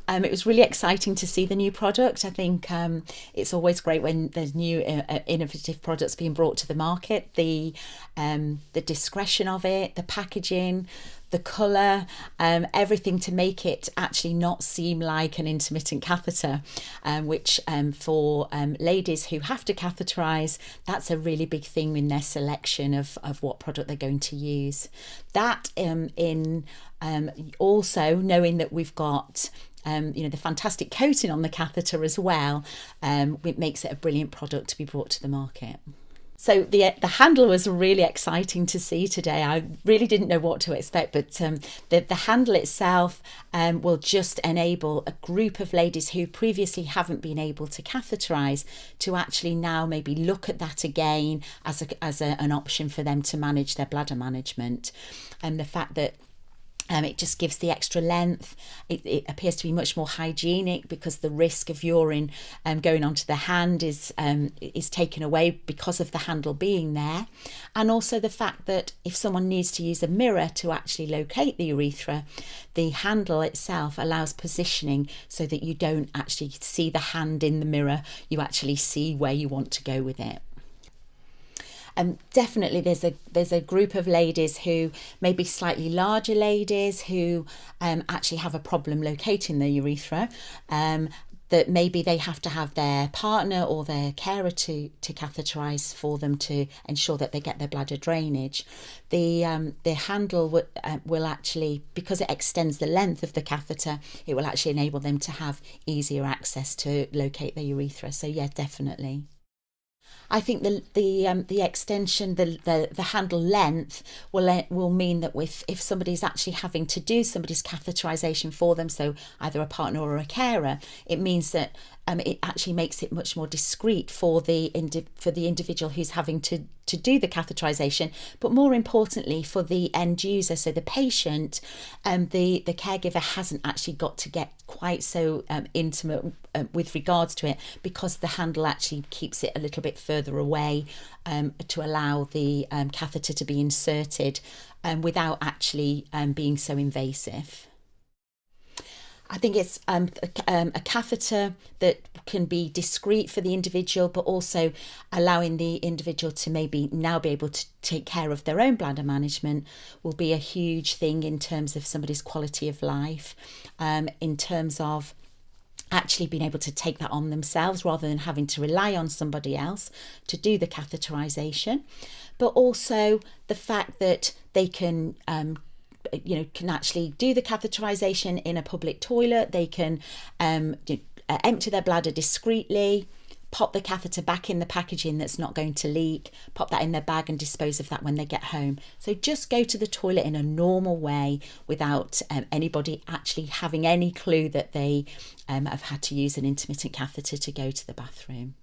It was really exciting to see the new product. I think it's always great when there's new innovative products being brought to the market. The discretion of it, the packaging, the colour, everything to make it actually not seem like an intermittent catheter, which for ladies who have to catheterise, that's a really big thing in their selection of what product they're going to use. That also knowing that we've got the fantastic coating on the catheter as well, it makes it a brilliant product to be brought to the market. So the handle was really exciting to see today. I really didn't know what to expect, but the handle itself will just enable a group of ladies who previously haven't been able to catheterise to actually now maybe look at that again as an option for them to manage their bladder management. And the fact that it just gives the extra length. It appears to be much more hygienic because the risk of urine going onto the hand is taken away because of the handle being there. And also the fact that if someone needs to use a mirror to actually locate the urethra, the handle itself allows positioning so that you don't actually see the hand in the mirror, you actually see where you want to go with it. Definitely there's a group of ladies who may be slightly larger ladies who actually have a problem locating the urethra, that maybe they have to have their partner or their carer to catheterise for them to ensure that they get their bladder drainage. The handle will actually, because it extends the length of the catheter, it will actually enable them to have easier access to locate their urethra. So yeah, definitely. I think the extension, the handle length will mean that if somebody's actually having to do somebody's catheterisation for them, so either a partner or a carer, it means that it actually makes it much more discreet for the individual who's having to do the catheterisation, but more importantly for the end user, so the patient, the caregiver hasn't actually got to get quite so intimate with regards to it, because the handle actually keeps it a little bit further away to allow the catheter to be inserted without actually being so invasive. I think it's a catheter that can be discreet for the individual, but also allowing the individual to maybe now be able to take care of their own bladder management will be a huge thing in terms of somebody's quality of life, in terms of actually being able to take that on themselves rather than having to rely on somebody else to do the catheterisation, but also the fact that they can actually do the catheterisation in a public toilet. They can empty their bladder discreetly, pop the catheter back in the packaging that's not going to leak, pop that in their bag and dispose of that when they get home. So just go to the toilet in a normal way without anybody actually having any clue that they have had to use an intermittent catheter to go to the bathroom.